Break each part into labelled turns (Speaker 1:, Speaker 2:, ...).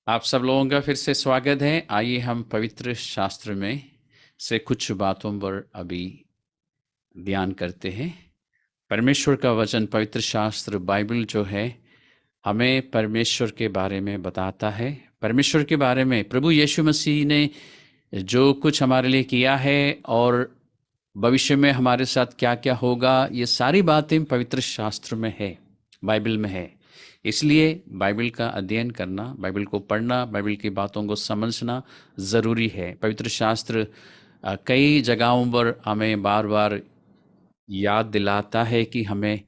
Speaker 1: आप सब लोगों का फिर से स्वागत है। आइए हम पवित्र शास्त्र में से कुछ बातों पर अभी ध्यान करते हैं। परमेश्वर का वचन, पवित्र शास्त्र बाइबल जो है, हमें परमेश्वर के बारे में बताता है। परमेश्वर के बारे में प्रभु यीशु मसीह ने जो कुछ हमारे लिए किया है और भविष्य में हमारे साथ क्या क्या होगा, ये सारी बातें पवित्र शास्त्र में है, बाइबल में है। इसलिए बाइबल का अध्ययन करना, बाइबल को पढ़ना, बाइबल की बातों को समझना ज़रूरी है। पवित्र शास्त्र कई जगहों पर हमें बार बार याद दिलाता है कि हमें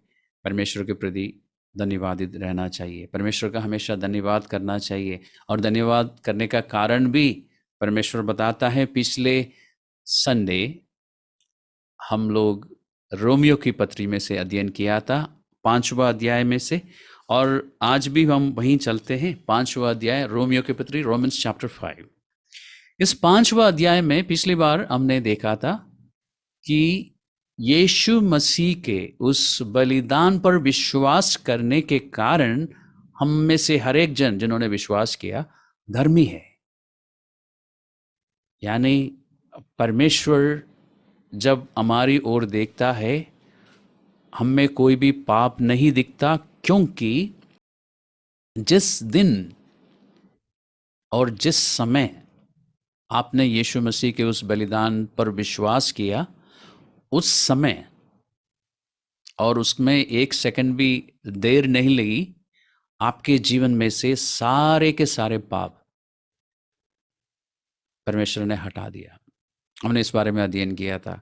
Speaker 1: परमेश्वर के प्रति धन्यवादित रहना चाहिए, परमेश्वर का हमेशा धन्यवाद करना चाहिए। और धन्यवाद करने का कारण भी परमेश्वर बताता है। पिछले संडे हम लोग रोमियो की पत्री में से अध्ययन किया था, 5वां अध्याय में से, और आज भी हम वहीं चलते हैं। 5वां अध्याय रोमियो की पत्री, रोमन्स चैप्टर 5। इस 5वां अध्याय में पिछली बार हमने देखा था कि यीशु मसीह के उस बलिदान पर विश्वास करने के कारण हम में से हर एक जन जिन्होंने विश्वास किया धर्मी है। यानी परमेश्वर जब हमारी ओर देखता है, हम में कोई भी पाप नहीं दिखता, क्योंकि जिस दिन और जिस समय आपने यीशु मसीह के उस बलिदान पर विश्वास किया, उस समय और उसमें एक सेकंड भी देर नहीं लगी, आपके जीवन में से सारे के सारे पाप परमेश्वर ने हटा दिया। हमने इस बारे में अध्ययन किया था।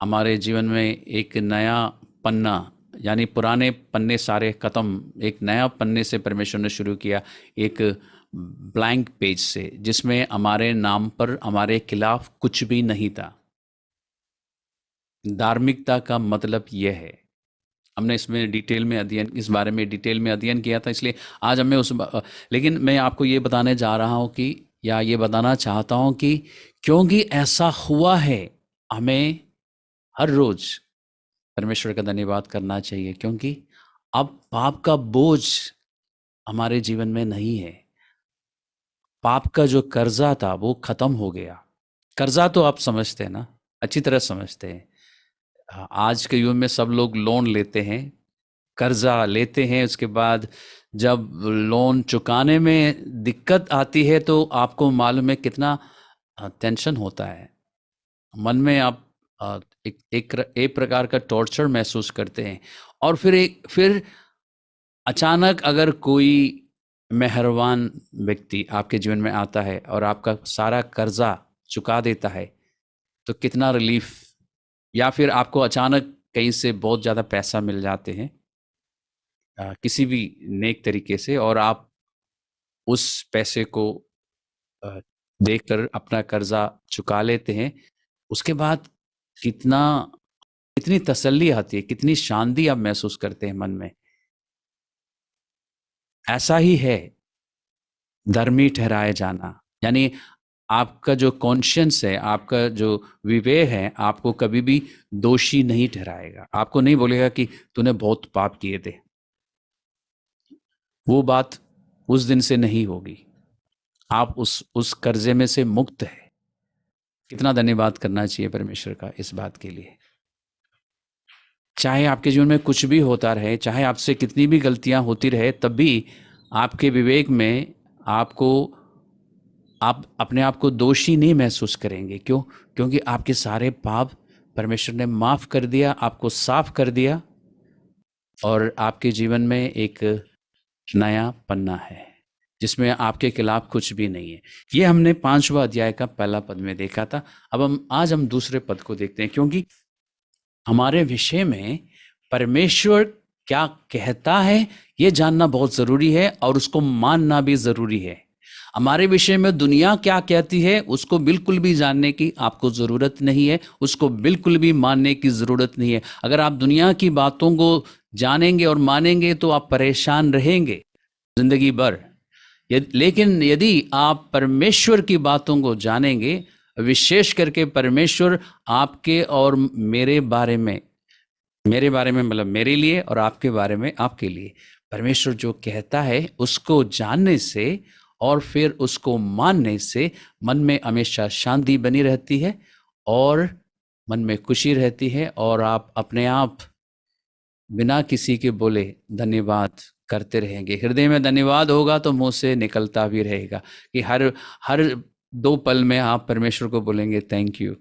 Speaker 1: हमारे जीवन में एक नया पन्ना, यानी पुराने पन्ने सारे खत्म, एक नया पन्ने से परमेश्वर ने शुरू किया, एक ब्लैंक पेज से, जिसमें हमारे नाम पर हमारे खिलाफ कुछ भी नहीं था। धार्मिकता का मतलब यह है। हमने इसमें डिटेल में अध्ययन, इस बारे में डिटेल में अध्ययन किया था, इसलिए आज हमें लेकिन मैं आपको ये बताने जा रहा हूँ कि, या ये बताना चाहता हूँ कि क्योंकि ऐसा हुआ है, हमें हर रोज परमेश्वर का धन्यवाद करना चाहिए, क्योंकि अब पाप का बोझ हमारे जीवन में नहीं है। पाप का जो कर्जा था वो खत्म हो गया। कर्जा तो आप समझते हैं ना, अच्छी तरह समझते हैं। आज के युग में सब लोग लोन लेते हैं, कर्जा लेते हैं। उसके बाद जब लोन चुकाने में दिक्कत आती है तो आपको मालूम है कितना टेंशन होता है मन में। आप एक प्रकार का टॉर्चर महसूस करते हैं। और फिर अचानक अगर कोई मेहरबान व्यक्ति आपके जीवन में आता है और आपका सारा कर्जा चुका देता है, तो कितना रिलीफ। या फिर आपको अचानक कहीं से बहुत ज़्यादा पैसा मिल जाते हैं, किसी भी नेक तरीके से, और आप उस पैसे को अ, देकर अपना कर्जा चुका लेते हैं। उसके बाद कितना कितनी तसल्ली आती है, कितनी शांति आप महसूस करते हैं मन में। ऐसा ही है धर्मी ठहराए जाना, यानी आपका जो कॉन्शियंस है, आपका जो विवेक है, आपको कभी भी दोषी नहीं ठहराएगा। आपको नहीं बोलेगा कि तूने बहुत पाप किए थे। वो बात उस दिन से नहीं होगी। आप उस कर्जे में से मुक्त है। कितना धन्यवाद करना चाहिए परमेश्वर का इस बात के लिए। चाहे आपके जीवन में कुछ भी होता रहे, चाहे आपसे कितनी भी गलतियां होती रहे, तब भी आपके विवेक में आपको, आप अपने आप को दोषी नहीं महसूस करेंगे। क्यों? क्योंकि आपके सारे पाप परमेश्वर ने माफ कर दिया, आपको साफ कर दिया, और आपके जीवन में एक नया पन्ना है जिसमें आपके खिलाफ कुछ भी नहीं है। ये हमने 5वां अध्याय का पहला पद में देखा था। अब आज हम दूसरे पद को देखते हैं, क्योंकि हमारे विषय में परमेश्वर क्या कहता है ये जानना बहुत जरूरी है, और उसको मानना भी जरूरी है। हमारे विषय में दुनिया क्या कहती है उसको बिल्कुल भी जानने की आपको जरूरत नहीं है, उसको बिल्कुल भी मानने की जरूरत नहीं है। अगर आप दुनिया की बातों को जानेंगे और मानेंगे तो आप परेशान रहेंगे जिंदगी भर। लेकिन यदि आप परमेश्वर की बातों को जानेंगे, विशेष करके परमेश्वर आपके और मेरे बारे में मतलब मेरे लिए, और आपके बारे में आपके लिए, परमेश्वर जो कहता है उसको जानने से और फिर उसको मानने से मन में हमेशा शांति बनी रहती है और मन में खुशी रहती है, और आप अपने आप बिना किसी के बोले धन्यवाद करते रहेंगे। हृदय में धन्यवाद होगा तो मुंह से निकलता भी रहेगा कि हर हर 2 पल में आप परमेश्वर को बोलेंगे थैंक यू।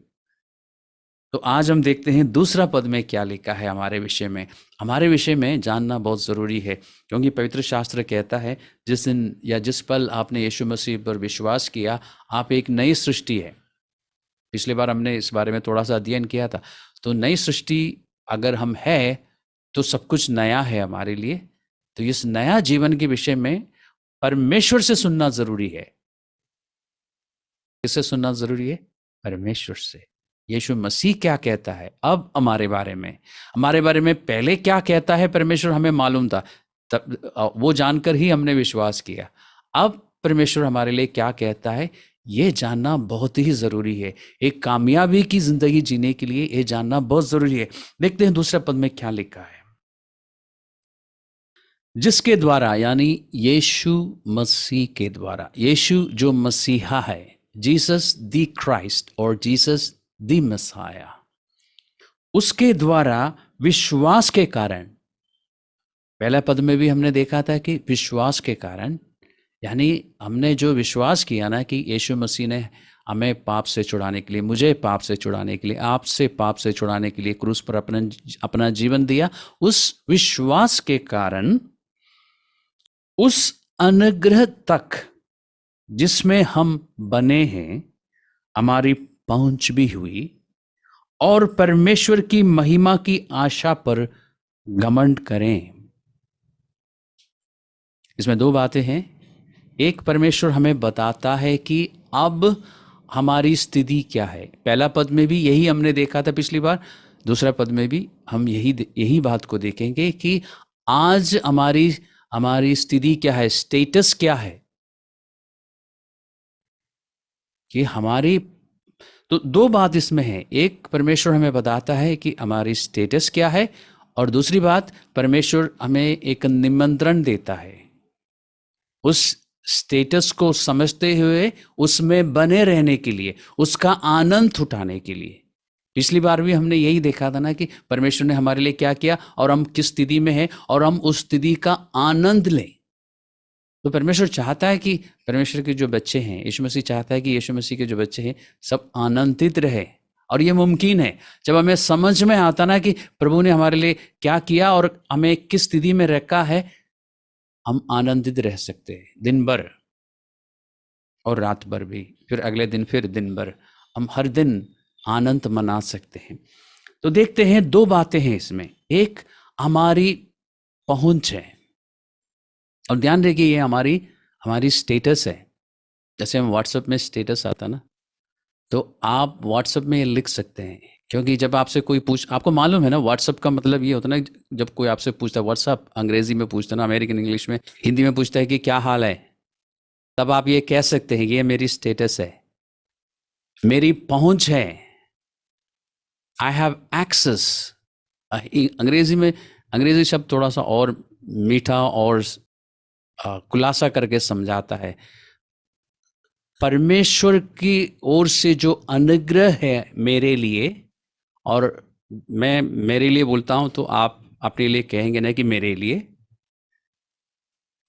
Speaker 1: तो आज हम देखते हैं दूसरा पद में क्या लिखा है हमारे विषय में। हमारे विषय में जानना बहुत ज़रूरी है, क्योंकि पवित्र शास्त्र कहता है जिस दिन या जिस पल आपने यीशु मसीह पर विश्वास किया, आप एक नई सृष्टि है। पिछली बार हमने इस बारे में थोड़ा सा अध्ययन किया था। तो नई सृष्टि अगर हम है तो सब कुछ नया है हमारे लिए। तो इस नया जीवन के विषय में परमेश्वर से सुनना ज़रूरी है। किससे सुनना ज़रूरी है? परमेश्वर से। यीशु मसीह क्या कहता है अब हमारे बारे में पहले क्या कहता है परमेश्वर हमें मालूम था, तब वो जानकर ही हमने विश्वास किया। अब परमेश्वर हमारे लिए क्या कहता है ये जानना बहुत ही ज़रूरी है। एक कामयाबी की ज़िंदगी जीने के लिए ये जानना बहुत ज़रूरी है। देखते हैं दूसरे पद में क्या लिखा है। जिसके द्वारा, यानी यीशु मसीह के द्वारा, यीशु जो मसीहा है, जीसस द क्राइस्ट और जीसस द मसाया, उसके द्वारा विश्वास के कारण, पहला पद में भी हमने देखा था कि विश्वास के कारण, यानी हमने जो विश्वास किया ना कि यीशु मसीह ने हमें पाप से छुड़ाने के लिए, मुझे पाप से छुड़ाने के लिए, आपसे पाप से छुड़ाने के लिए क्रूस पर अपना जीवन दिया, उस विश्वास के कारण उस अनुग्रह तक जिसमें हम बने हैं हमारी पहुंच भी हुई, और परमेश्वर की महिमा की आशा पर घमंड करें। इसमें 2 बातें हैं। एक, परमेश्वर हमें बताता है कि अब हमारी स्थिति क्या है। पहला पद में भी यही हमने देखा था पिछली बार, दूसरा पद में भी हम यही बात को देखेंगे कि आज हमारी स्थिति क्या है, स्टेटस क्या है, कि हमारी, तो 2 बात इसमें है। एक, परमेश्वर हमें बताता है कि हमारी स्टेटस क्या है, और दूसरी बात, परमेश्वर हमें एक निमंत्रण देता है उस स्टेटस को समझते हुए उसमें बने रहने के लिए, उसका आनंद उठाने के लिए। पिछली बार भी हमने यही देखा था ना कि परमेश्वर ने हमारे लिए क्या किया और हम किस स्थिति में हैं और हम उस स्थिति का आनंद लें। तो परमेश्वर चाहता है कि परमेश्वर के जो बच्चे हैं, यीशु मसीह चाहता है कि यीशु मसीह के जो बच्चे हैं सब आनंदित रहे। और ये मुमकिन है जब हमें समझ में आता ना कि प्रभु ने हमारे लिए क्या किया और हमें किस स्थिति में रखा है, हम आनंदित रह सकते हैं दिन भर और रात भर भी, फिर अगले दिन फिर दिन भर, हम हर दिन आनंद मना सकते हैं। तो देखते हैं 2 बातें हैं इसमें। एक, हमारी पहुंच है, और ध्यान रखिए ये हमारी स्टेटस है। जैसे हम व्हाट्सएप में स्टेटस आता ना, तो आप व्हाट्सएप में ये लिख सकते हैं, क्योंकि जब आपसे कोई आपको मालूम है ना व्हाट्सएप का मतलब ये होता है ना, जब कोई आपसे पूछता है, व्हाट्सएप अंग्रेजी में पूछता है ना, अमेरिकन इंग्लिश में, हिंदी में पूछता है कि क्या हाल है, तब आप ये कह सकते हैं ये मेरी स्टेटस है, मेरी पहुंच है, आई हैव एक्सेस। अंग्रेजी शब्द थोड़ा सा और मीठा और खुलासा करके समझाता है। परमेश्वर की ओर से जो अनुग्रह है मेरे लिए, और मैं मेरे लिए बोलता हूं तो आप अपने लिए कहेंगे ना कि मेरे लिए,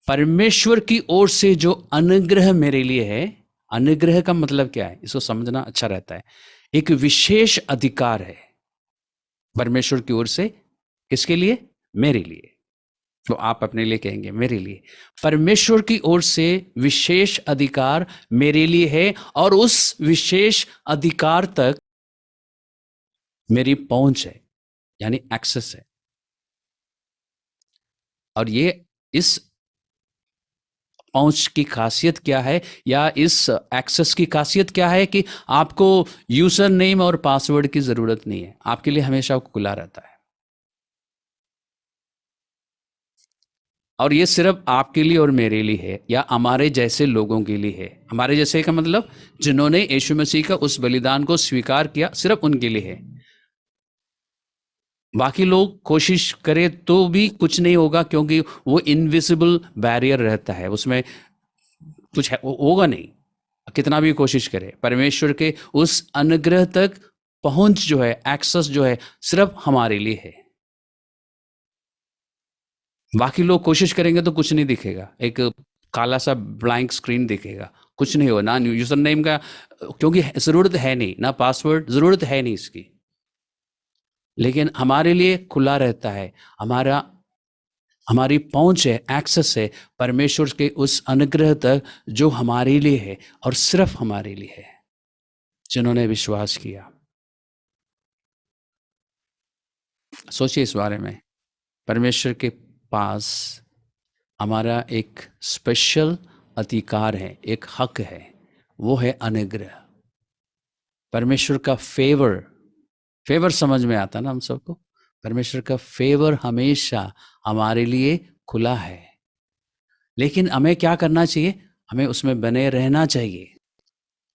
Speaker 1: परमेश्वर की ओर से जो अनुग्रह मेरे लिए है, अनुग्रह का मतलब क्या है इसको समझना अच्छा रहता है। एक विशेष अधिकार है परमेश्वर की ओर से, किसके लिए? मेरे लिए। तो आप अपने लिए कहेंगे मेरे लिए। परमेश्वर की ओर से विशेष अधिकार मेरे लिए है, और उस विशेष अधिकार तक मेरी पहुंच है, यानी एक्सेस है। और ये इस पहुंच की खासियत क्या है, या इस एक्सेस की खासियत क्या है, कि आपको यूजर नेम और पासवर्ड की जरूरत नहीं है, आपके लिए हमेशा खुला रहता है। और ये सिर्फ आपके लिए और मेरे लिए है, या हमारे जैसे लोगों के लिए है। हमारे जैसे का मतलब जिन्होंने यीशु मसीह का उस बलिदान को स्वीकार किया, सिर्फ उनके लिए है। बाकी लोग कोशिश करें तो भी कुछ नहीं होगा, क्योंकि वो इनविजिबल बैरियर रहता है, उसमें कुछ है होगा नहीं, कितना भी कोशिश करे। परमेश्वर के उस अनुग्रह तक पहुंच जो है, एक्सेस जो है, सिर्फ हमारे लिए है। बाकी लोग कोशिश करेंगे तो कुछ नहीं दिखेगा, एक काला सा ब्लैंक स्क्रीन दिखेगा, कुछ नहीं होगा ना यूजर नेम का, क्योंकि ज़रूरत है नहीं ना, पासवर्ड ज़रूरत है नहीं इसकी। लेकिन हमारे लिए खुला रहता है, हमारी पहुंच है, एक्सेस है परमेश्वर के उस अनुग्रह तक जो हमारे लिए है और सिर्फ हमारे लिए है, जिन्होंने विश्वास किया। सोचिए इस बारे में, परमेश्वर के पास हमारा एक स्पेशल अधिकार है, एक हक है, वो है अनुग्रह। परमेश्वर का फेवर, फेवर समझ में आता ना हम सबको, परमेश्वर का फेवर हमेशा हमारे लिए खुला है। लेकिन हमें क्या करना चाहिए? हमें उसमें बने रहना चाहिए,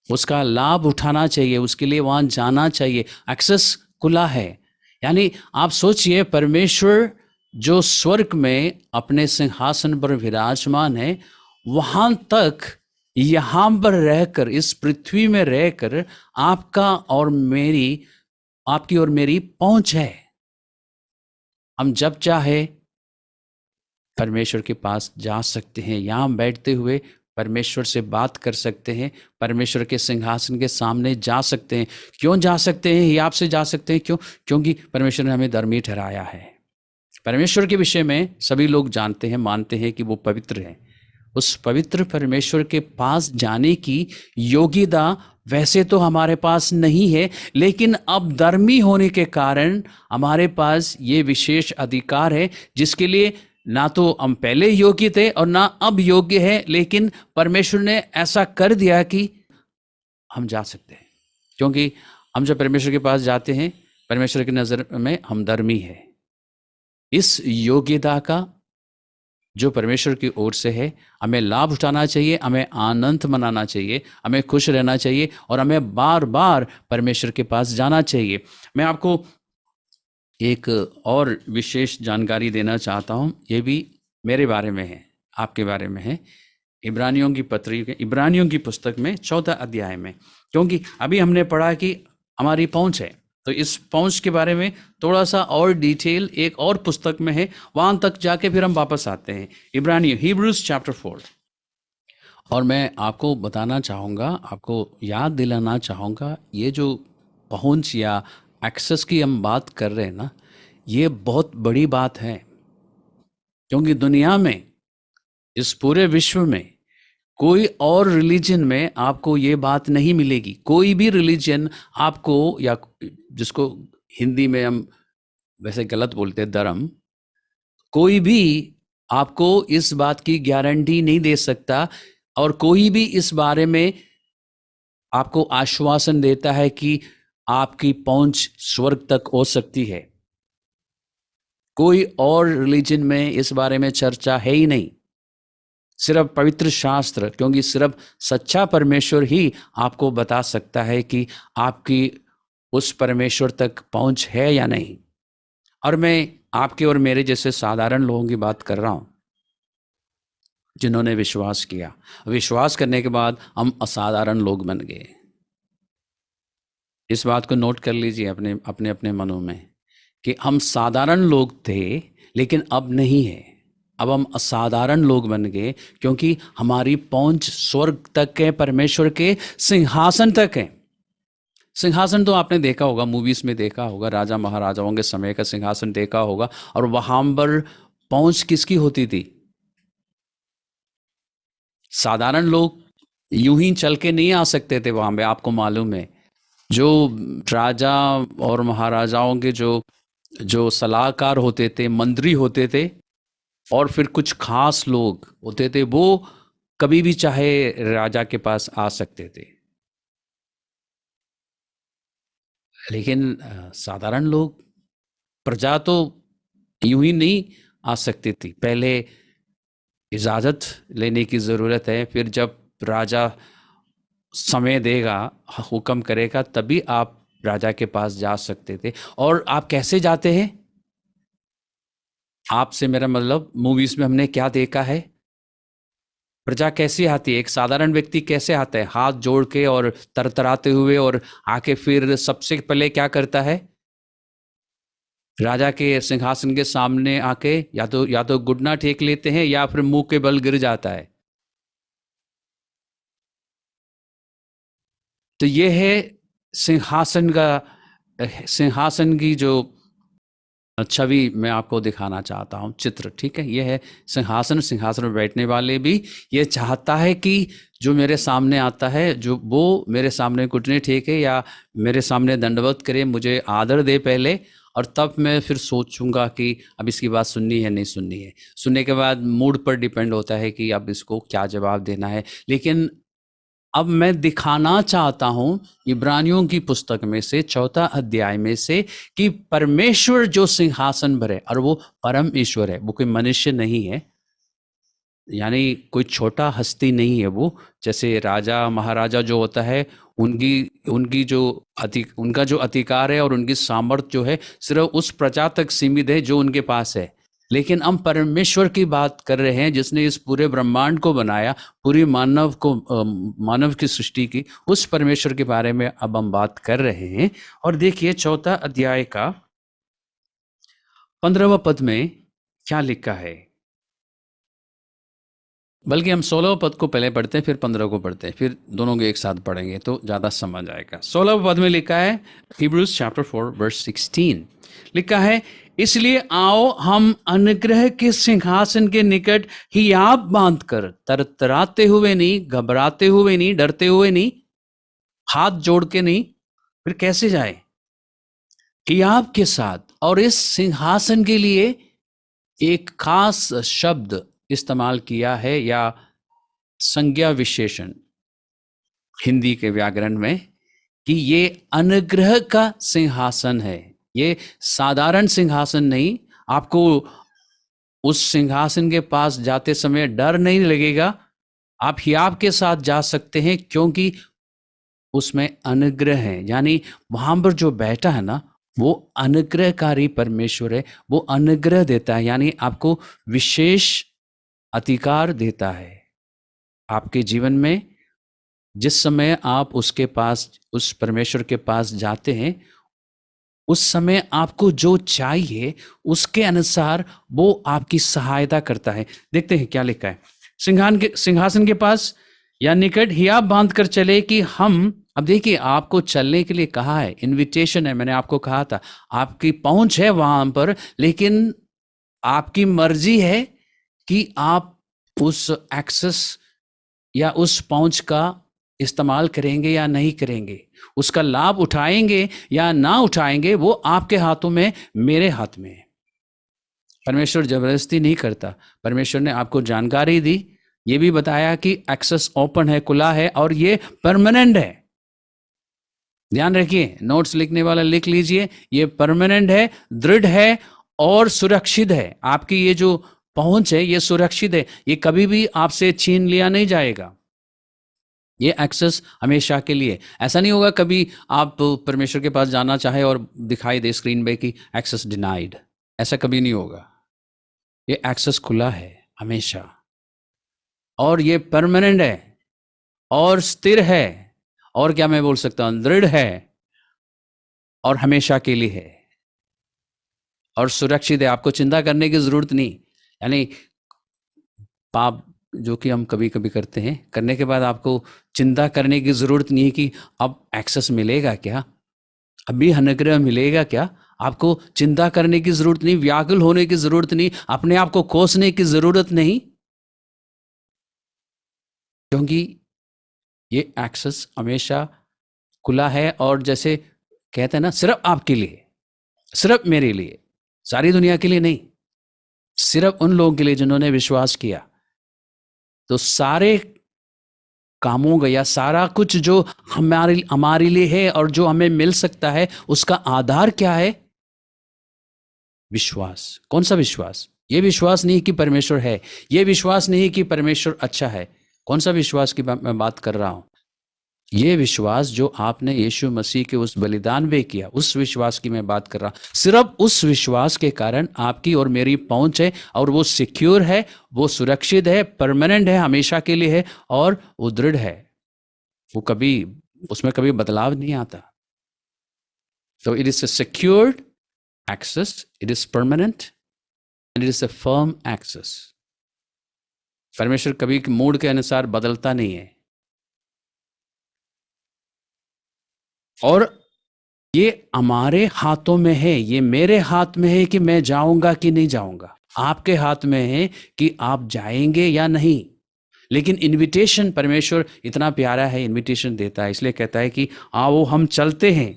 Speaker 1: उसका लाभ उठाना चाहिए, उसके लिए वहां जाना चाहिए। एक्सेस खुला है। यानी आप सोचिए, परमेश्वर जो स्वर्ग में अपने सिंहासन पर विराजमान है, वहां तक यहां पर रहकर, इस पृथ्वी में रहकर आपका और मेरी, आपकी और मेरी पहुंच है। हम जब चाहे परमेश्वर के पास जा सकते हैं, यहाँ बैठते हुए परमेश्वर से बात कर सकते हैं, परमेश्वर के सिंहासन के सामने जा सकते हैं। क्यों जा सकते हैं? ये आपसे जा सकते हैं, क्यों? क्योंकि परमेश्वर ने हमें धर्मी ठहराया है। परमेश्वर के विषय में सभी लोग जानते हैं, मानते हैं कि वो पवित्र है। उस पवित्र परमेश्वर के पास जाने की योग्यता वैसे तो हमारे पास नहीं है, लेकिन अब धर्मी होने के कारण हमारे पास ये विशेष अधिकार है, जिसके लिए ना तो हम पहले योग्य थे और ना अब योग्य है, लेकिन परमेश्वर ने ऐसा कर दिया कि हम जा सकते हैं। क्योंकि हम जब परमेश्वर के पास जाते हैं, परमेश्वर की नज़र में हम धर्मी है। इस योग्यता का जो परमेश्वर की ओर से है, हमें लाभ उठाना चाहिए, हमें आनंद मनाना चाहिए, हमें खुश रहना चाहिए और हमें बार बार परमेश्वर के पास जाना चाहिए। मैं आपको एक और विशेष जानकारी देना चाहता हूँ, ये भी मेरे बारे में है, आपके बारे में है। इब्रानियों की पत्री, इब्रानियों की पुस्तक में 14 अध्याय में, क्योंकि अभी हमने पढ़ा कि हमारी पहुँच है, तो इस पहुँच के बारे में थोड़ा सा और डिटेल एक और पुस्तक में है, वहाँ तक जाके फिर हम वापस आते हैं। इब्रानियों, हिब्रूज चैप्टर 4। और मैं आपको बताना चाहूँगा, आपको याद दिलाना चाहूँगा, ये जो पहुँच या एक्सेस की हम बात कर रहे हैं ना, ये बहुत बड़ी बात है। क्योंकि दुनिया में, इस पूरे विश्व में कोई और रिलीजन में आपको ये बात नहीं मिलेगी। कोई भी रिलीजन आपको, या जिसको हिंदी में हम वैसे गलत बोलते हैं धर्म, कोई भी आपको इस बात की गारंटी नहीं दे सकता और कोई भी इस बारे में आपको आश्वासन देता है कि आपकी पहुंच स्वर्ग तक हो सकती है। कोई और रिलीजन में इस बारे में चर्चा है ही नहीं, सिर्फ पवित्र शास्त्र, क्योंकि सिर्फ सच्चा परमेश्वर ही आपको बता सकता है कि आपकी उस परमेश्वर तक पहुंच है या नहीं। और मैं आपके और मेरे जैसे साधारण लोगों की बात कर रहा हूं, जिन्होंने विश्वास किया। विश्वास करने के बाद हम असाधारण लोग बन गए। इस बात को नोट कर लीजिए अपने अपने अपने मनों में कि हम साधारण लोग थे, लेकिन अब नहीं है। अब हम असाधारण लोग बन गए, क्योंकि हमारी पहुंच स्वर्ग तक है, परमेश्वर के सिंहासन तक है। सिंहासन तो आपने देखा होगा, मूवीज में देखा होगा, राजा महाराजाओं के समय का सिंहासन देखा होगा। और वहां पर पहुंच किसकी होती थी? साधारण लोग यूं ही चल के नहीं आ सकते थे वहां पे, आपको मालूम है। जो राजा और महाराजाओं के जो जो सलाहकार होते थे, मंत्री होते थे, और फिर कुछ खास लोग होते थे, वो कभी भी चाहे राजा के पास आ सकते थे। लेकिन साधारण लोग, प्रजा तो यूं ही नहीं आ सकती थी। पहले इजाज़त लेने की ज़रूरत है, फिर जब राजा समय देगा, हुक्म करेगा, तभी आप राजा के पास जा सकते थे। और आप कैसे जाते हैं? आपसे मेरा मतलब, मूवीज में हमने क्या देखा है? प्रजा कैसी आती है, एक साधारण व्यक्ति कैसे आता है, हाथ जोड़ के और तरतराते हुए, और आके फिर सबसे पहले क्या करता है, राजा के सिंहासन के सामने आके या तो घुटना टेक लेते हैं या फिर मुंह के बल गिर जाता है। तो ये है सिंहासन का, सिंहासन की जो छवि मैं आपको दिखाना चाहता हूँ, चित्र, ठीक है। यह है सिंहासन, सिंहासन पर बैठने वाले भी ये चाहता है कि जो मेरे सामने आता है, जो वो मेरे सामने घुटने टेके या मेरे सामने दंडवत करे, मुझे आदर दे पहले, और तब मैं फिर सोचूंगा कि अब इसकी बात सुननी है नहीं सुननी है। सुनने के बाद मूड पर डिपेंड होता है कि अब इसको क्या जवाब देना है। लेकिन अब मैं दिखाना चाहता हूं इब्रानियों की पुस्तक में से 4 अध्याय में से कि परमेश्वर जो सिंहासन पर है, और वो परम ईश्वर है, वो कोई मनुष्य नहीं है, यानी कोई छोटा हस्ती नहीं है वो। जैसे राजा महाराजा जो होता है, उनकी उनकी जो उनका जो अधिकार है और उनकी सामर्थ्य जो है सिर्फ उस प्रजा तक सीमित है जो उनके पास है। लेकिन हम परमेश्वर की बात कर रहे हैं जिसने इस पूरे ब्रह्मांड को बनाया, पूरी मानव की सृष्टि की, उस परमेश्वर के बारे में अब हम बात कर रहे हैं। और देखिए 4 अध्याय का 15वां पद में क्या लिखा है, बल्कि हम 16 पद को पहले पढ़ते हैं फिर 15 को पढ़ते हैं, फिर दोनों को एक साथ पढ़ेंगे तो ज़्यादा समझ आएगा। 16 पद में लिखा है, Hebrews chapter 4 verse 16 लिखा है, इसलिए आओ हम अनुग्रह के सिंहासन के निकट हियाब बांधकर, तरतराते हुए नहीं, घबराते हुए नहीं, डरते हुए नहीं, हाथ जोड़ के नहीं, फिर कैसे जाए, हियाब के साथ। और इस सिंहासन के लिए एक खास शब्द इस्तेमाल किया है, या संज्ञा विशेषण हिंदी के व्याकरण में, कि ये अनुग्रह का सिंहासन है। ये साधारण सिंहासन नहीं। आपको उस सिंहासन के पास जाते समय डर नहीं लगेगा, आप हियाब के साथ जा सकते हैं, क्योंकि उसमें अनुग्रह है। यानी वहां पर जो बैठा है ना, वो अनुग्रहकारी परमेश्वर है, वो अनुग्रह देता है, यानी आपको विशेष अधिकार देता है आपके जीवन में। जिस समय आप उसके पास, उस परमेश्वर के पास जाते हैं, उस समय आपको जो चाहिए उसके अनुसार वो आपकी सहायता करता है। देखते हैं क्या लिखा है, सिंहासन के पास या निकट हियाब बांध कर चले कि हम। अब देखिए, आपको चलने के लिए कहा है, इनविटेशन है। मैंने आपको कहा था आपकी पहुंच है वहां पर, लेकिन आपकी मर्जी है कि आप उस एक्सेस या उस पहुंच का इस्तेमाल करेंगे या नहीं करेंगे, उसका लाभ उठाएंगे या ना उठाएंगे, वो आपके हाथों में, मेरे हाथ में है। परमेश्वर जबरदस्ती नहीं करता। परमेश्वर ने आपको जानकारी दी, ये भी बताया कि एक्सेस ओपन है, खुला है, और ये परमानेंट है। ध्यान रखिए, नोट्स लिखने वाला लिख लीजिए, ये परमानेंट है, दृढ़ है और सुरक्षित है। आपकी ये जो पहुंच है ये सुरक्षित है, ये कभी भी आपसे छीन लिया नहीं जाएगा। ये एक्सेस हमेशा के लिए। ऐसा नहीं होगा कभी आप परमेश्वर के पास जाना चाहे और दिखाई दे स्क्रीन पे कि एक्सेस डिनाइड, ऐसा कभी नहीं होगा। ये एक्सेस खुला है हमेशा, और ये परमानेंट है और स्थिर है, और क्या मैं बोल सकता हूं, दृढ़ है और हमेशा के लिए है और सुरक्षित है। आपको चिंता करने की जरूरत नहीं। यानी पाप जो कि हम कभी कभी करते हैं, करने के बाद आपको चिंता करने की जरूरत नहीं है कि अब एक्सेस मिलेगा क्या, अभी अनुग्रह मिलेगा क्या। आपको चिंता करने की जरूरत नहीं, व्याकुल होने की जरूरत नहीं, अपने आप को कोसने की जरूरत नहीं, क्योंकि ये एक्सेस हमेशा खुला है। और जैसे कहते हैं ना, सिर्फ आपके लिए, सिर्फ मेरे लिए, सारी दुनिया के लिए नहीं, सिर्फ उन लोगों के लिए जिन्होंने विश्वास किया। तो सारे कामों का या सारा कुछ जो हमारे लिए है और जो हमें मिल सकता है, उसका आधार क्या है, विश्वास। कौन सा विश्वास? ये विश्वास नहीं कि परमेश्वर है, ये विश्वास नहीं कि परमेश्वर अच्छा है। कौन सा विश्वास की मैं बात कर रहा हूं? ये विश्वास जो आपने यीशु मसीह के उस बलिदान में किया, उस विश्वास की मैं बात कर रहा हूं। सिर्फ उस विश्वास के कारण आपकी और मेरी पहुंच है, और वो सिक्योर है, वो सुरक्षित है, परमानेंट है, हमेशा के लिए है, और वो दृढ़ है। वो कभी, उसमें कभी बदलाव नहीं आता। तो it is a secured access, it is permanent and it is a firm access. परमेश्वर कभी मूड के अनुसार बदलता नहीं है। और ये हमारे हाथों में है, ये मेरे हाथ में है कि मैं जाऊंगा कि नहीं जाऊंगा। आपके हाथ में है कि आप जाएंगे या नहीं। लेकिन इनविटेशन, परमेश्वर इतना प्यारा है, इनविटेशन देता है, इसलिए कहता है कि आओ हम चलते हैं।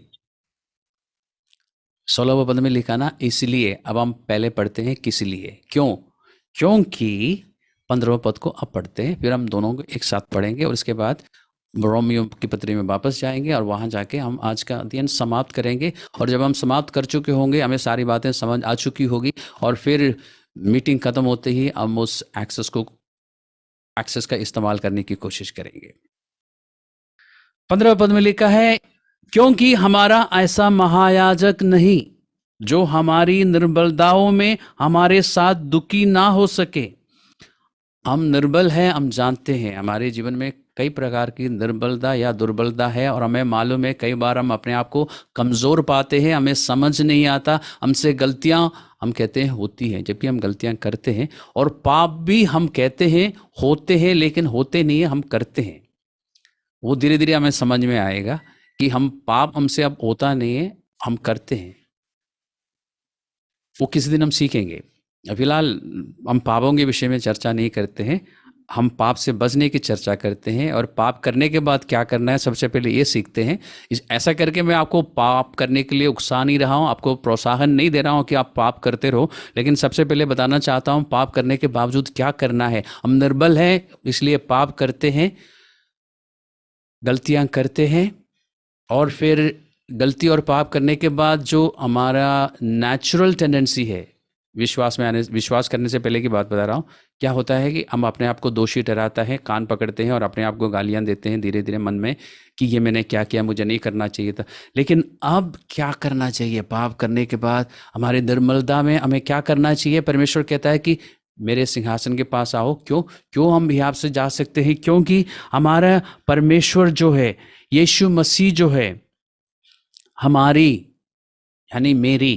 Speaker 1: 16वें पद में लिखा ना, इसलिए। अब हम पहले पढ़ते हैं किस लिए, क्यों। क्योंकि 15वें पद को अब पढ़ते हैं, फिर हम दोनों को एक साथ पढ़ेंगे और इसके बाद रोमियो की पत्री में वापस जाएंगे और वहाँ जाके हम आज का अध्ययन समाप्त करेंगे। और जब हम समाप्त कर चुके होंगे, हमें सारी बातें समझ आ चुकी होगी, और फिर मीटिंग खत्म होते ही हम उस एक्सेस का इस्तेमाल करने की कोशिश करेंगे। 15वें पद में लिखा है, क्योंकि हमारा ऐसा महायाजक नहीं जो हमारी निर्बलताओं में हमारे साथ दुखी ना हो सके। हम निर्बल हैं, हम जानते हैं हमारे जीवन में कई प्रकार की निर्बलता या दुर्बलता है, और हमें मालूम है कई बार हम अपने आप को कमज़ोर पाते हैं, हमें समझ नहीं आता, हमसे गलतियां हम कहते हैं होती हैं, जबकि हम गलतियां करते हैं। और पाप भी हम कहते हैं होते हैं, लेकिन होते नहीं है, हम करते हैं। वो धीरे धीरे हमें समझ में आएगा कि हम पाप हमसे अब होता नहीं है, हम करते हैं। वो किसी दिन हम सीखेंगे। फिलहाल हम पापों के विषय में चर्चा नहीं करते हैं, हम पाप से बचने की चर्चा करते हैं, और पाप करने के बाद क्या करना है सबसे पहले ये सीखते हैं। ऐसा करके मैं आपको पाप करने के लिए उकसा नहीं रहा हूँ, आपको प्रोत्साहन नहीं दे रहा हूँ कि आप पाप करते रहो, लेकिन सबसे पहले बताना चाहता हूँ पाप करने के बावजूद क्या करना है। हम निर्बल हैं, इसलिए पाप करते हैं, गलतियाँ करते हैं, और फिर गलती और पाप करने के बाद जो हमारा नेचुरल टेंडेंसी है, विश्वास में आने, विश्वास करने से पहले की बात बता रहा हूँ, क्या होता है कि हम अपने आप को दोषी ठहराता है, कान पकड़ते हैं और अपने आप को गालियाँ देते हैं धीरे धीरे मन में कि ये मैंने क्या किया, मुझे नहीं करना चाहिए था। लेकिन अब क्या करना चाहिए? पाप करने के बाद हमारी निर्मलता में हमें क्या करना चाहिए? परमेश्वर कहता है कि मेरे सिंहासन के पास आओ। क्यों? क्यों हम भी आपसे जा सकते हैं? क्योंकि हमारा परमेश्वर जो है, यीशु मसीह जो है, हमारी यानी मेरी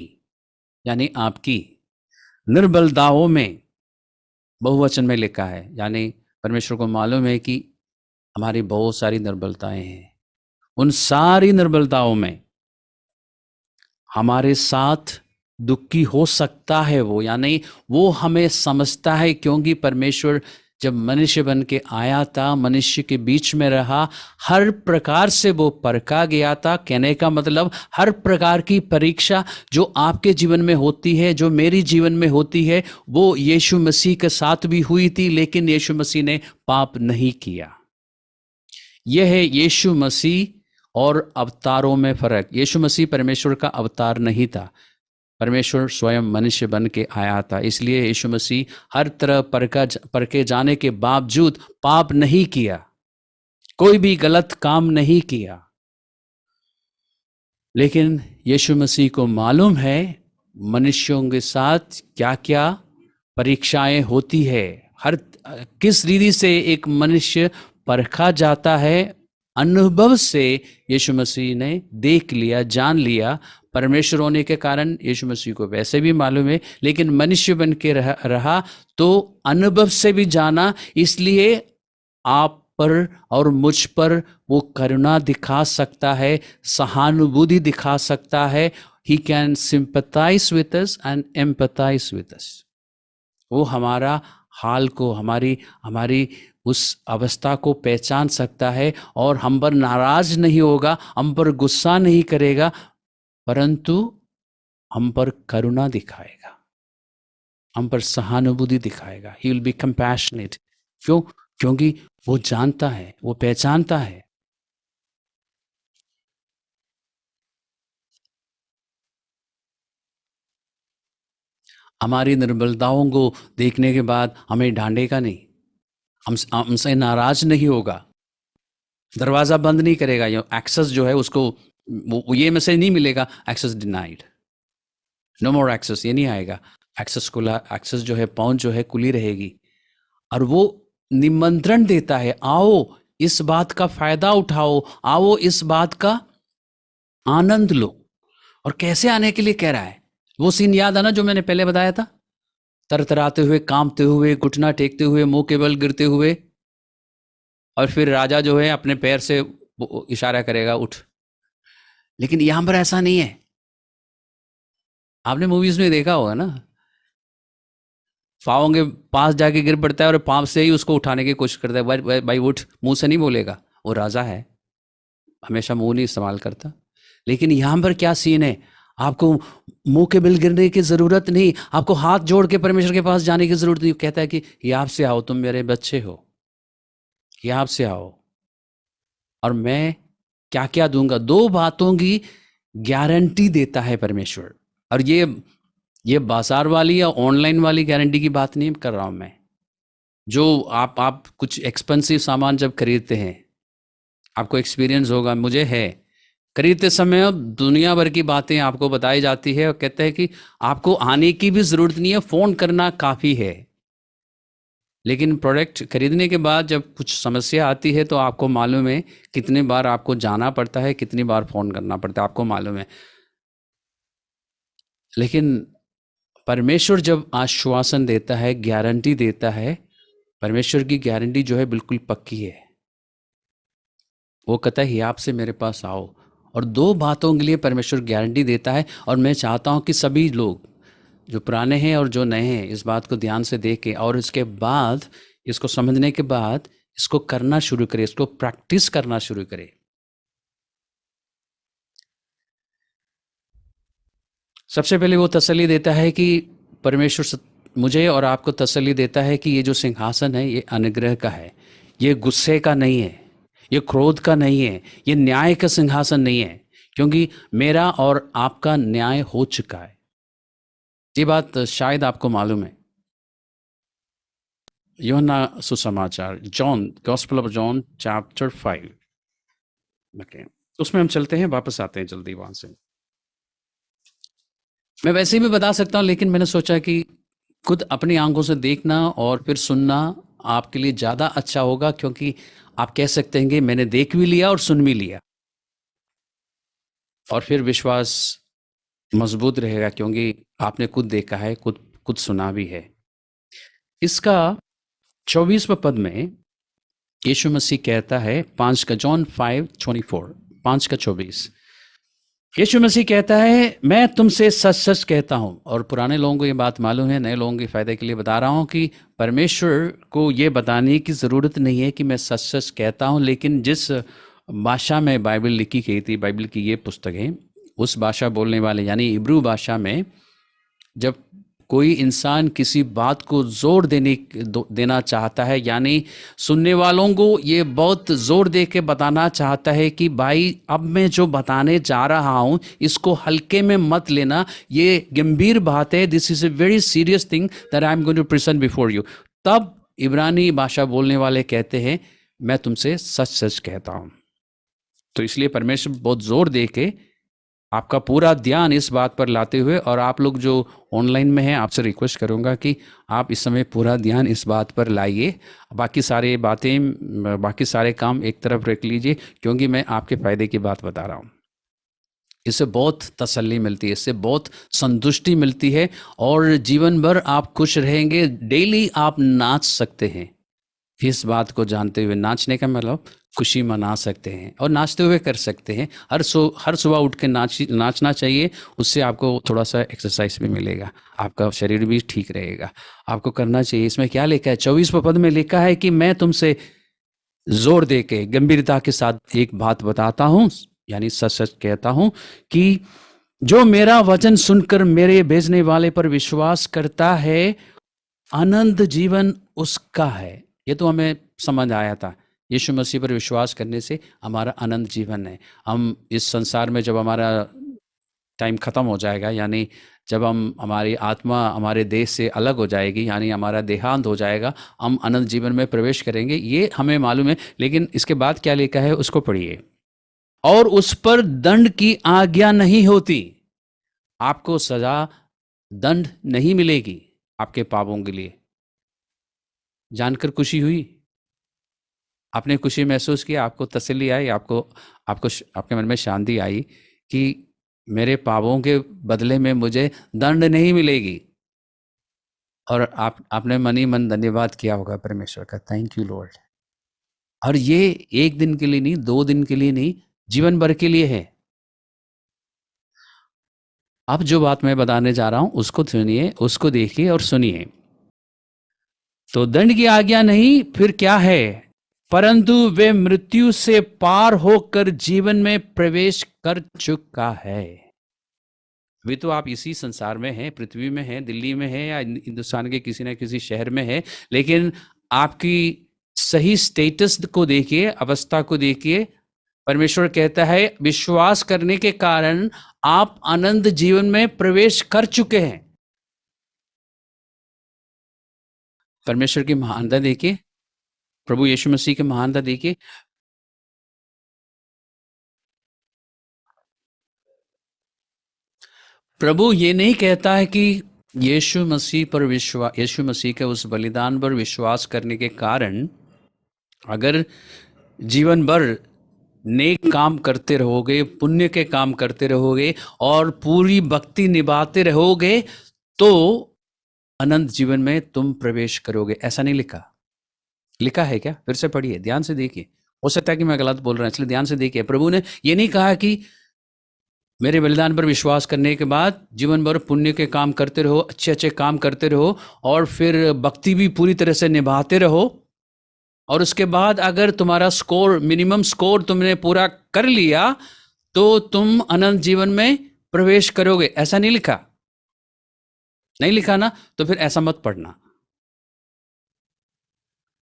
Speaker 1: यानी आपकी निर्बलताओं में, बहुवचन में लिखा है, यानी परमेश्वर को मालूम है कि हमारी बहुत सारी निर्बलताएं हैं। उन सारी निर्बलताओं में हमारे साथ दुखी हो सकता है वो, यानी वो हमें समझता है, क्योंकि परमेश्वर जब मनुष्य बन के आया था, मनुष्य के बीच में रहा, हर प्रकार से वो परखा गया था। कहने का मतलब हर प्रकार की परीक्षा जो आपके जीवन में होती है, जो मेरी जीवन में होती है, वो यीशु मसीह के साथ भी हुई थी, लेकिन यीशु मसीह ने पाप नहीं किया। यह है यीशु मसीह और अवतारों में फर्क। यीशु मसीह परमेश्वर का अवतार नहीं था, परमेश्वर स्वयं मनुष्य बन के आया था, इसलिए यीशु मसीह हर तरह परखे जाने के बावजूद पाप नहीं किया, कोई भी गलत काम नहीं किया। लेकिन यीशु मसीह को मालूम है मनुष्यों के साथ क्या क्या परीक्षाएं होती है, हर किस रीति से एक मनुष्य परखा जाता है। अनुभव से यीशु मसीह ने देख लिया, जान लिया। परमेश्वर होने के कारण यीशु मसीह को वैसे भी मालूम है, लेकिन मनुष्य बन के रहा तो अनुभव से भी जाना, इसलिए आप पर और मुझ पर वो करुणा दिखा सकता है, सहानुभूति दिखा सकता है। He can sympathise with us and empathise with us. वो हमारा हाल को, हमारी हमारी उस अवस्था को पहचान सकता है, और हम पर नाराज नहीं होगा, हम पर गुस्सा नहीं करेगा, परंतु हम पर करुणा दिखाएगा, हम पर सहानुभूति दिखाएगा। He will be compassionate. क्यों? क्योंकि वो जानता है, वो पहचानता है। हमारी निर्बलताओं को देखने के बाद हमें डांटेगा नहीं, हमसे नाराज नहीं होगा, दरवाज़ा बंद नहीं करेगा, या एक्सेस जो है उसको ये मैसेज नहीं मिलेगा, एक्सेस डिनाइड, नो मोर एक्सेस, ये नहीं आएगा। एक्सेस खुला, एक्सेस जो है, पहुंच जो है खुली रहेगी। और वो निमंत्रण देता है, आओ इस बात का फायदा उठाओ, आओ इस बात का आनंद लो। और कैसे आने के लिए कह रहा है? वो सीन याद है ना जो मैंने पहले बताया था, तरतराते हुए, कांपते हुए, घुटना टेकते हुए, मुंह के बल गिरते हुए, और फिर राजा जो है अपने पैर से इशारा करेगा, उठ। लेकिन यहां पर ऐसा नहीं है। आपने मूवीज में देखा होगा ना, पाँव के पास जाके गिर पड़ता है और पाँव से ही उसको उठाने की कोशिश करता है, भाई भाई उठ, मुंह से नहीं बोलेगा, वो राजा है, हमेशा मुंह नहीं इस्तेमाल करता। लेकिन यहाँ पर क्या सीन है, आपको मुंह के बिल गिरने की जरूरत नहीं, आपको हाथ जोड़ के परमेश्वर के पास जाने की जरूरत नहीं। कहता है कि ये आपसे आओ, तुम मेरे बच्चे हो, ये आपसे आओ और मैं क्या क्या दूंगा। दो बातों की गारंटी देता है परमेश्वर। और ये बाजार वाली या ऑनलाइन वाली गारंटी की बात नहीं कर रहा हूं मैं। जो आप कुछ एक्सपेंसिव सामान जब खरीदते हैं, आपको एक्सपीरियंस होगा, मुझे है, खरीदते समय अब दुनिया भर की बातें आपको बताई जाती है और कहते हैं कि आपको आने की भी ज़रूरत नहीं है, फ़ोन करना काफ़ी है। लेकिन प्रोडक्ट खरीदने के बाद जब कुछ समस्या आती है तो आपको मालूम है कितने बार आपको जाना पड़ता है, कितनी बार फ़ोन करना पड़ता है, आपको मालूम है। लेकिन परमेश्वर जब आश्वासन देता है, गारंटी देता है, परमेश्वर की गारंटी जो है बिल्कुल पक्की है। वो कहता है हियाब से मेरे पास आओ। और दो बातों के लिए परमेश्वर गारंटी देता है। और मैं चाहता हूँ कि सभी लोग जो पुराने हैं और जो नए हैं इस बात को ध्यान से देखें, और इसके बाद इसको समझने के बाद इसको करना शुरू करें, इसको प्रैक्टिस करना शुरू करें। सबसे पहले वो तसल्ली देता है कि परमेश्वर मुझे और आपको तसल्ली देता है कि ये जो सिंहासन है ये अनुग्रह का है, ये गुस्से का नहीं है, ये क्रोध का नहीं है, ये न्याय का सिंहासन नहीं है, क्योंकि मेरा और आपका न्याय हो चुका है। ये बात शायद आपको मालूम है। यूहन्ना सुसमाचार, John, gospel of John chapter 5, okay, उसमें हम चलते हैं, वापस आते हैं जल्दी वहां से। मैं वैसे भी बता सकता हूँ, लेकिन मैंने सोचा कि खुद अपनी आंखों से देखना और फिर सुनना आपके लिए ज़्यादा अच्छा होगा, क्योंकि आप कह सकते हैं कि मैंने देख भी लिया और सुन भी लिया, और फिर विश्वास मजबूत रहेगा, क्योंकि आपने खुद देखा है, खुद खुद सुना भी है। इसका 24वें पद में यीशु मसीह कहता है, 5 का जॉन 5:24, 5 का 24, यीशु मसीह कहता है मैं तुमसे सच सच कहता हूँ। और पुराने लोगों को ये बात मालूम है, नए लोगों के फ़ायदे के लिए बता रहा हूँ कि परमेश्वर को ये बताने की ज़रूरत नहीं है कि मैं सच सच कहता हूँ, लेकिन जिस भाषा में बाइबल लिखी गई थी, बाइबल की ये पुस्तक है, उस भाषा बोलने वाले यानी इब्रू भाषा में जब कोई इंसान किसी बात को जोर देना चाहता है, यानी सुनने वालों को ये बहुत जोर दे के बताना चाहता है कि भाई अब मैं जो बताने जा रहा हूँ इसको हल्के में मत लेना, ये गंभीर बात है, this is a very serious thing that I am going to present before you. तब इब्रानी भाषा बोलने वाले कहते हैं मैं तुमसे सच सच कहता हूँ। तो इसलिए परमेश्वर बहुत जोर दे के आपका पूरा ध्यान इस बात पर लाते हुए, और आप लोग जो ऑनलाइन में हैं आपसे रिक्वेस्ट करूंगा कि आप इस समय पूरा ध्यान इस बात पर लाइए, बाकी सारे बातें, बाकी सारे काम एक तरफ रख लीजिए, क्योंकि मैं आपके फ़ायदे की बात बता रहा हूँ। इससे बहुत तसल्ली मिलती है, इससे बहुत संतुष्टि मिलती है, और जीवन भर आप खुश रहेंगे। डेली आप नाच सकते हैं, इस बात को जानते हुए। नाचने का मतलब खुशी मना सकते हैं और नाचते हुए कर सकते हैं। हर सुबह उठ के नाचना चाहिए, उससे आपको थोड़ा सा एक्सरसाइज भी मिलेगा, आपका शरीर भी ठीक रहेगा, आपको करना चाहिए। इसमें क्या लिखा है? 24वें पद में लिखा है कि मैं तुमसे जोर दे के गंभीरता के साथ एक बात बताता हूँ, यानी सच सच कहता हूँ कि जो मेरा वचन सुनकर मेरे भेजने वाले पर विश्वास करता है, आनंद जीवन उसका है। ये तो हमें समझ आया था, यीशु मसीह पर विश्वास करने से हमारा आनंद जीवन है। हम इस संसार में जब हमारा टाइम ख़त्म हो जाएगा, यानी जब हम हमारी आत्मा हमारे देह से अलग हो जाएगी, यानी हमारा देहांत हो जाएगा, हम अनंत जीवन में प्रवेश करेंगे, ये हमें मालूम है। लेकिन इसके बाद क्या लिखा है उसको पढ़िए। और उस पर दंड की आज्ञा नहीं होती। आपको सजा, दंड नहीं मिलेगी आपके पापों के लिए। जानकर खुशी हुई? आपने खुशी महसूस किया? आपको तसल्ली आई? आपको आपको आपके मन में शांति आई कि मेरे पापों के बदले में मुझे दंड नहीं मिलेगी? और आपने मन ही मन धन्यवाद किया होगा परमेश्वर का, थैंक यू लॉर्ड। और ये एक दिन के लिए नहीं, 2 दिन के लिए नहीं, जीवन भर के लिए है। अब जो बात मैं बताने जा रहा हूं उसको सुनिए, उसको देखिए और सुनिए। तो दंड की आज्ञा नहीं, फिर क्या है? परंतु वे मृत्यु से पार होकर जीवन में प्रवेश कर चुका है। वे तो आप इसी संसार में हैं, पृथ्वी में हैं, दिल्ली में हैं या हिंदुस्तान के किसी न किसी शहर में हैं, लेकिन आपकी सही स्टेटस को देखिए, अवस्था को देखिए। परमेश्वर कहता है विश्वास करने के कारण आप अनंत जीवन में प्रवेश कर चुके हैं। परमेश्वर की महानता देखिए, प्रभु यीशु मसीह की महानता देखिए। प्रभु ये नहीं कहता है कि यीशु मसीह पर विश्वास, यीशु मसीह के उस बलिदान पर विश्वास करने के कारण अगर जीवन भर नेक काम करते रहोगे, पुण्य के काम करते रहोगे और पूरी भक्ति निभाते रहोगे तो अनंत जीवन में तुम प्रवेश करोगे। ऐसा नहीं लिखा। लिखा है क्या? फिर से पढ़िए, ध्यान से देखिए। हो सकता है कि मैं गलत बोल रहा हूं, इसलिए ध्यान से देखिए। प्रभु ने ये नहीं कहा कि मेरे बलिदान पर विश्वास करने के बाद जीवन भर पुण्य के काम करते रहो, अच्छे अच्छे काम करते रहो और फिर भक्ति भी पूरी तरह से निभाते रहो, और उसके बाद अगर तुम्हारा स्कोर, मिनिमम स्कोर तुमने पूरा कर लिया तो तुम अनंत जीवन में प्रवेश करोगे। ऐसा नहीं लिखा। नहीं लिखा ना, तो फिर ऐसा मत पढ़ना।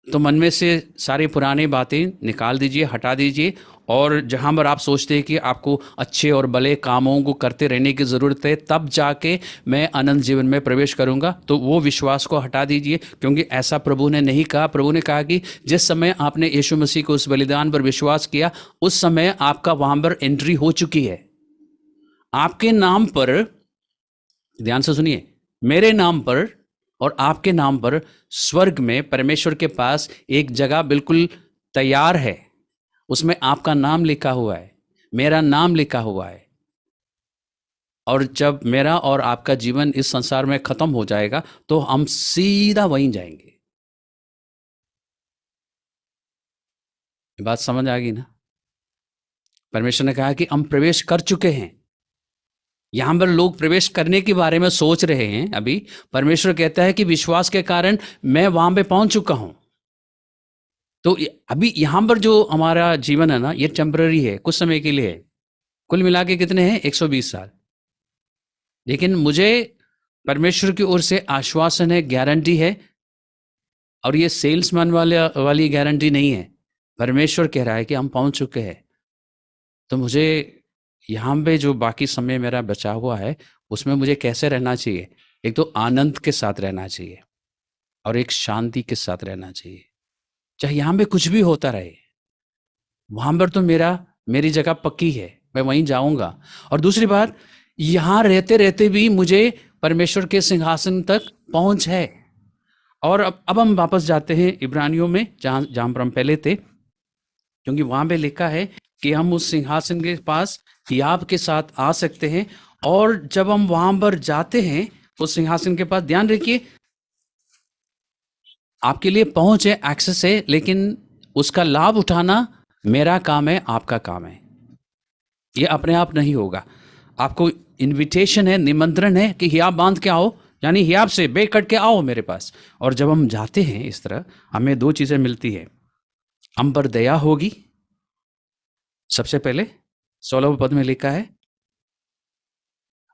Speaker 1: तो मन में से सारी पुरानी बातें निकाल दीजिए, हटा दीजिए, और जहाँ पर आप सोचते हैं कि आपको अच्छे और भले कामों को करते रहने की ज़रूरत है तब जाके मैं अनंत जीवन में प्रवेश करूँगा, तो वो विश्वास को हटा दीजिए, क्योंकि ऐसा प्रभु ने नहीं कहा। प्रभु ने कहा कि जिस समय आपने यीशु मसीह को उस बलिदान पर विश्वास किया उस समय आपका वहाँ पर एंट्री हो चुकी है। आपके नाम पर, ध्यान से सुनिए, मेरे नाम पर और आपके नाम पर स्वर्ग में परमेश्वर के पास एक जगह बिल्कुल तैयार है। उसमें आपका नाम लिखा हुआ है, मेरा नाम लिखा हुआ है। और जब मेरा और आपका जीवन इस संसार में खत्म हो जाएगा तो हम सीधा वहीं जाएंगे। ये बात समझ आ गई ना? परमेश्वर ने कहा कि हम प्रवेश कर चुके हैं। यहां पर लोग प्रवेश करने के बारे में सोच रहे हैं अभी। परमेश्वर कहता है कि विश्वास के कारण मैं वहां पे पहुंच चुका हूं। तो अभी यहां पर जो हमारा जीवन है ना, ये टेम्पररी है, कुछ समय के लिए है। कुल मिला के कितने हैं? 120 साल। लेकिन मुझे परमेश्वर की ओर से आश्वासन है, गारंटी है, और ये सेल्समैन वाली गारंटी नहीं है। परमेश्वर कह रहा है कि हम पहुंच चुके हैं। तो मुझे यहाँ पे जो बाकी समय मेरा बचा हुआ है उसमें मुझे कैसे रहना चाहिए? एक तो आनंद के साथ रहना चाहिए और एक शांति के साथ रहना चाहिए। चाहे यहाँ पे कुछ भी होता रहे, वहां पर तो मेरी जगह पक्की है, मैं वहीं जाऊंगा। और दूसरी बात, यहाँ रहते रहते भी मुझे परमेश्वर के सिंहासन तक पहुंच है। और अब हम वापस जाते हैं इब्रानियों में, जहां पर हम पहले थे, क्योंकि वहां पे लिखा है कि हम उस सिंहासन के पास हियाब के साथ आ सकते हैं। और जब हम वहां पर जाते हैं उस सिंहासन के पास, ध्यान रखिए आपके लिए पहुंच है, एक्सेस है, लेकिन उसका लाभ उठाना मेरा काम है, आपका काम है। ये अपने आप नहीं होगा। आपको इनविटेशन है, निमंत्रण है कि हियाब बांध के आओ, यानी हियाब से बे कट के आओ मेरे पास। और जब हम जाते हैं इस तरह, हमें 2 चीजें मिलती है। हम पर दया होगी, सबसे पहले 16वें पद में लिखा है,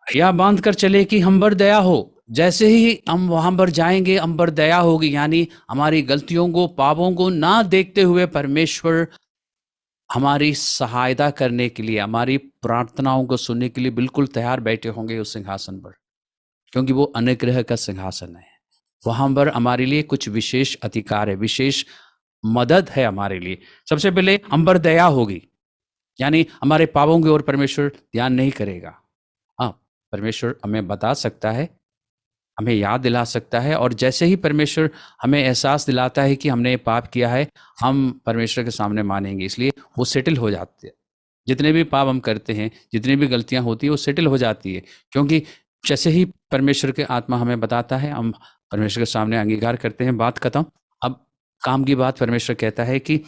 Speaker 1: या बांध कर चले कि हम पर दया हो। जैसे ही हम वहां पर जाएंगे हम पर दया होगी, यानी हमारी गलतियों को, पापों को ना देखते हुए परमेश्वर हमारी सहायता करने के लिए, हमारी प्रार्थनाओं को सुनने के लिए बिल्कुल तैयार बैठे होंगे उस सिंहासन पर। क्योंकि वो अनुग्रह का सिंहासन है। वहाँ पर हमारे लिए कुछ विशेष अधिकार है, विशेष मदद है हमारे लिए। सबसे पहले हम पर दया होगी, यानी हमारे पापों की ओर परमेश्वर ध्यान नहीं करेगा। हाँ, परमेश्वर हमें बता सकता है, हमें याद दिला सकता है, और जैसे ही परमेश्वर हमें एहसास दिलाता है कि हमने ये पाप किया है, हम परमेश्वर के सामने मानेंगे, इसलिए वो सेटल हो जाते हैं। जितने भी पाप हम करते हैं, जितनी भी गलतियां होती हैं, वो सेटल हो जाती है, क्योंकि जैसे ही परमेश्वर के आत्मा हमें बताता है, हम परमेश्वर के सामने अंगीकार करते हैं, बात खत्म। अब काम की बात परमेश्वर कहता है कि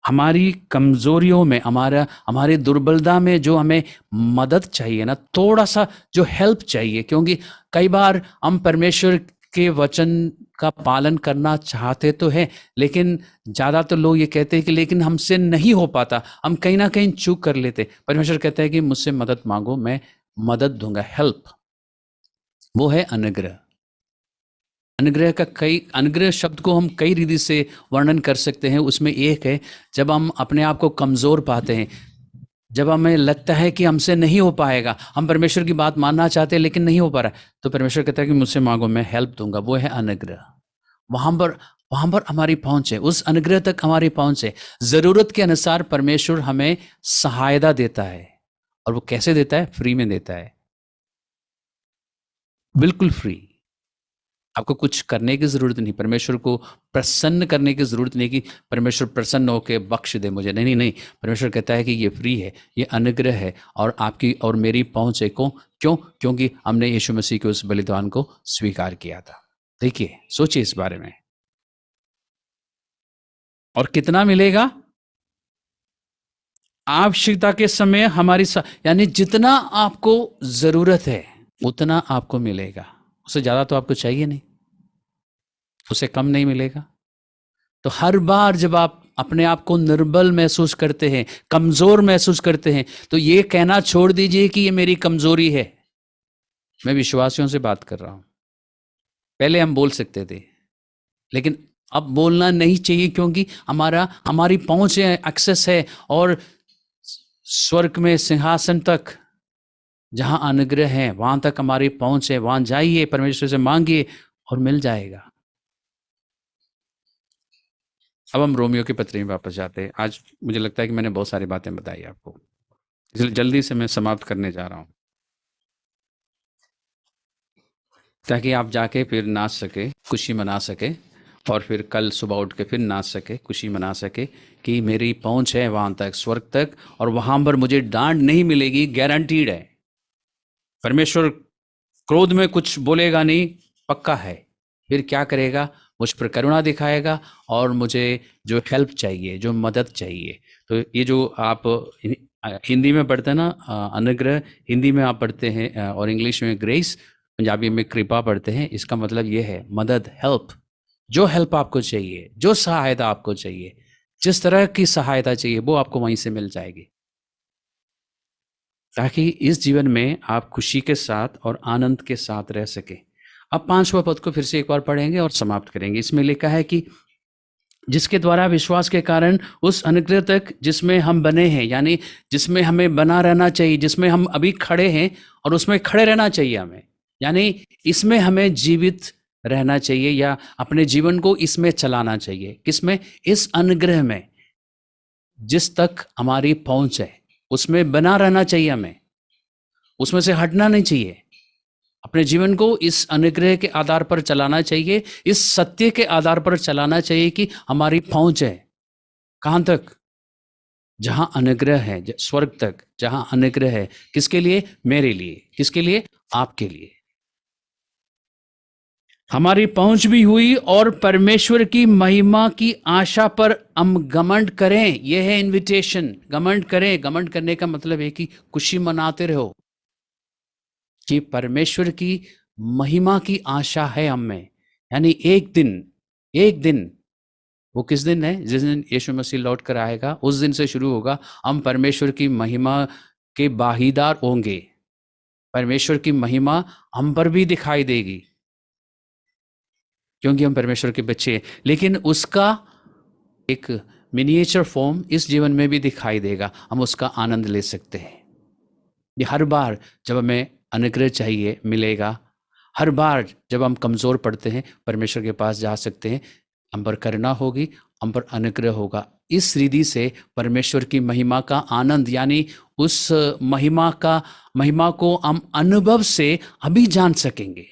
Speaker 1: हमारी कमजोरियों में, हमारी दुर्बलता में जो हमें मदद चाहिए ना, थोड़ा सा जो हेल्प चाहिए, क्योंकि कई बार हम परमेश्वर के वचन का पालन करना चाहते तो हैं, लेकिन ज़्यादा तो लोग ये कहते हैं कि लेकिन हमसे नहीं हो पाता, हम कहीं ना कहीं चूक कर लेते। परमेश्वर कहता है कि मुझसे मदद मांगो, मैं मदद दूंगा, हेल्प। वो है अनुग्रह। अनुग्रह का अनुग्रह शब्द को हम कई रीति से वर्णन कर सकते हैं। उसमें एक है, जब हम अपने आप को कमज़ोर पाते हैं, जब हमें लगता है कि हमसे नहीं हो पाएगा, हम परमेश्वर की बात मानना चाहते हैं लेकिन नहीं हो पा रहा है, तो परमेश्वर कहता है कि मुझसे मांगो, मैं हेल्प दूंगा। वो है अनुग्रह। वहां पर वहां पर हमारी पहुंच है, उस अनुग्रह तक हमारी पहुंच है। जरूरत के अनुसार परमेश्वर हमें सहायता देता है, और वो कैसे देता है? फ्री में देता है, बिल्कुल फ्री। आपको कुछ करने की जरूरत नहीं, परमेश्वर को प्रसन्न करने की जरूरत नहीं कि परमेश्वर प्रसन्न होकर बख्श दे मुझे। नहीं नहीं नहीं, परमेश्वर कहता है कि ये फ्री है, ये अनुग्रह है, और आपकी और मेरी पहुंच है। क्यों? क्योंकि हमने यीशु मसीह के उस बलिदान को स्वीकार किया था। देखिए, सोचिए इस बारे में। और कितना मिलेगा? आवश्यकता के समय यानी जितना आपको जरूरत है उतना आपको मिलेगा। उससे ज्यादा तो आपको चाहिए नहीं, उससे कम नहीं मिलेगा। तो हर बार जब आप अपने आप को निर्बल महसूस करते हैं, कमजोर महसूस करते हैं, तो ये कहना छोड़ दीजिए कि ये मेरी कमजोरी है। मैं विश्वासियों से बात कर रहा हूं। पहले हम बोल सकते थे, लेकिन अब बोलना नहीं चाहिए, क्योंकि हमारी पहुंच है, एक्सेस है, और स्वर्ग में सिंहासन तक जहां अनुग्रह है वहां तक हमारी पहुंच है। वहां जाइए, परमेश्वर से मांगिए और मिल जाएगा। अब हम रोमियो की पत्री में वापस जाते हैं। आज मुझे लगता है कि मैंने बहुत सारी बातें बताई आपको, इसलिए जल्दी से मैं समाप्त करने जा रहा हूं, ताकि आप जाके फिर नाच सके, खुशी मना सके, और फिर कल सुबह उठ के फिर नाच सके, खुशी मना सके कि मेरी पहुंच है वहां तक, स्वर्ग तक, और वहां पर मुझे डांट नहीं मिलेगी, गारंटीड है। परमेश्वर क्रोध में कुछ बोलेगा नहीं, पक्का है। फिर क्या करेगा? मुझ पर करुणा दिखाएगा, और मुझे जो हेल्प चाहिए, जो मदद चाहिए। तो ये जो आप हिंदी में पढ़ते हैं ना, अनुग्रह, हिंदी में आप पढ़ते हैं, और इंग्लिश में ग्रेस, पंजाबी में कृपा पढ़ते हैं। इसका मतलब ये है मदद, हेल्प। जो हेल्प आपको चाहिए, जो सहायता आपको चाहिए, जिस तरह की सहायता चाहिए, वो आपको वहीं से मिल जाएगी, ताकि इस जीवन में आप खुशी के साथ और आनंद के साथ रह सके। अब 5वां पद को फिर से एक बार पढ़ेंगे और समाप्त करेंगे। इसमें लिखा है कि जिसके द्वारा विश्वास के कारण उस अनुग्रह तक जिसमें हम बने हैं, यानी जिसमें हमें बना रहना चाहिए, जिसमें हम अभी खड़े हैं, और उसमें खड़े रहना चाहिए हमें, यानी इसमें हमें जीवित रहना चाहिए, या अपने जीवन को इसमें चलाना चाहिए। किसमें? इस अनुग्रह में, जिस तक हमारी पहुंच है उसमें बना रहना चाहिए हमें, उसमें से हटना नहीं चाहिए। अपने जीवन को इस अनुग्रह के आधार पर चलाना चाहिए, इस सत्य के आधार पर चलाना चाहिए कि हमारी पहुंच है कहां तक? जहां अनुग्रह है, स्वर्ग तक जहां अनुग्रह है। किसके लिए? मेरे लिए। किसके लिए? आपके लिए। हमारी पहुंच भी हुई, और परमेश्वर की महिमा की आशा पर हम घमंड करें। यह है इनविटेशन, घमंड करें। घमंड करने का मतलब है कि खुशी मनाते रहो कि परमेश्वर की महिमा की आशा है हम में। यानी एक दिन, वो किस दिन है? जिस दिन यीशु मसीह लौट कर आएगा, उस दिन से शुरू होगा। हम परमेश्वर की महिमा के बाहीदार होंगे, परमेश्वर की महिमा हम पर भी दिखाई देगी, क्योंकि हम परमेश्वर के बच्चे हैं। लेकिन उसका एक मिनिएचर फॉर्म इस जीवन में भी दिखाई देगा, हम उसका आनंद ले सकते हैं। ये हर बार जब हमें अनुग्रह चाहिए मिलेगा, हर बार जब हम कमज़ोर पड़ते हैं, परमेश्वर के पास जा सकते हैं। हम पर करुणा होगी, हम पर अनुग्रह होगा। इस रीति से परमेश्वर की महिमा का आनंद, यानी उस महिमा को हम अनुभव से अभी जान सकेंगे।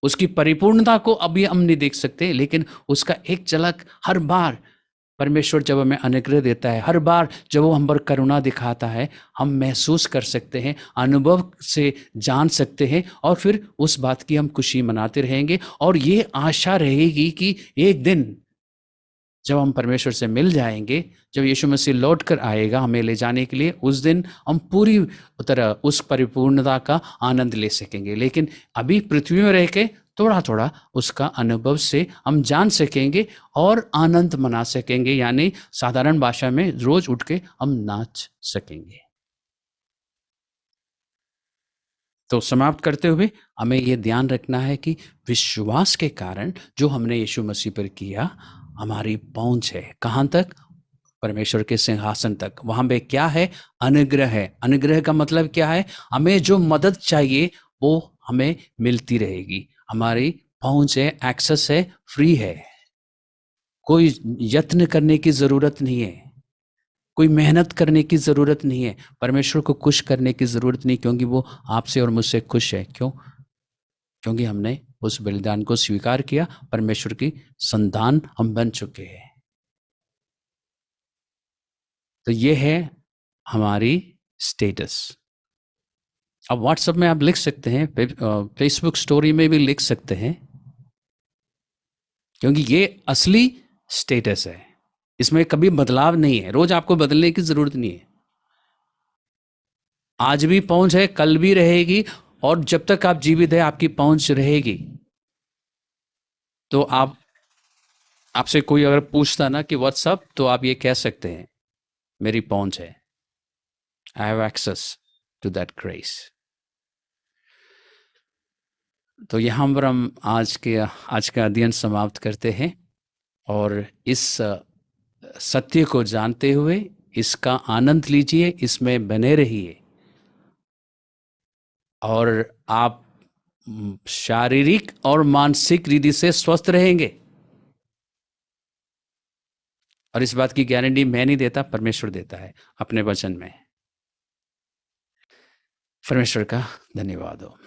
Speaker 1: उसकी परिपूर्णता को अभी हम नहीं देख सकते, लेकिन उसका एक झलक हर बार परमेश्वर जब हमें अनुग्रह देता है, हर बार जब वो हम पर करुणा दिखाता है, हम महसूस कर सकते हैं, अनुभव से जान सकते हैं, और फिर उस बात की हम खुशी मनाते रहेंगे। और ये आशा रहेगी कि एक दिन जब हम परमेश्वर से मिल जाएंगे, जब यीशु मसीह लौट कर आएगा हमें ले जाने के लिए, उस दिन हम पूरी तरह उस परिपूर्णता का आनंद ले सकेंगे। लेकिन अभी पृथ्वी में रह के थोड़ा थोड़ा उसका अनुभव से हम जान सकेंगे और आनंद मना सकेंगे, यानी साधारण भाषा में रोज उठ के हम नाच सकेंगे। तो समाप्त करते हुए हमें ये ध्यान रखना है कि विश्वास के कारण जो हमने यीशु मसीह पर किया, हमारी पहुंच है कहाँ तक? परमेश्वर के सिंहासन तक। वहां पे क्या है? अनुग्रह है। अनुग्रह का मतलब क्या है? हमें जो मदद चाहिए वो हमें मिलती रहेगी। हमारी पहुंच है, एक्सेस है, फ्री है। कोई यत्न करने की जरूरत नहीं है, कोई मेहनत करने की जरूरत नहीं है, परमेश्वर को खुश करने की जरूरत नहीं, क्योंकि वो आपसे और मुझसे खुश है। क्यों? क्योंकि हमने उस बलिदान को स्वीकार किया, परमेश्वर की संतान हम बन चुके हैं। तो ये है हमारी स्टेटस। अब व्हाट्सएप में आप लिख सकते हैं, फेसबुक स्टोरी में भी लिख सकते हैं, क्योंकि ये असली स्टेटस है। इसमें कभी बदलाव नहीं है, रोज आपको बदलने की जरूरत नहीं है। आज भी पहुंच है, कल भी रहेगी, और जब तक आप जीवित है आपकी पहुंच रहेगी। तो आपसे कोई अगर पूछता ना कि व्हाट्सअप, तो आप ये कह सकते हैं, मेरी पहुंच है, I have access to that grace. तो यहाँ पर हम आज का अध्ययन समाप्त करते हैं, और इस सत्य को जानते हुए इसका आनंद लीजिए, इसमें बने रहिए, और आप शारीरिक और मानसिक रीति से स्वस्थ रहेंगे। और इस बात की गारंटी मैं नहीं देता, परमेश्वर देता है अपने वचन में। परमेश्वर का धन्यवाद हो।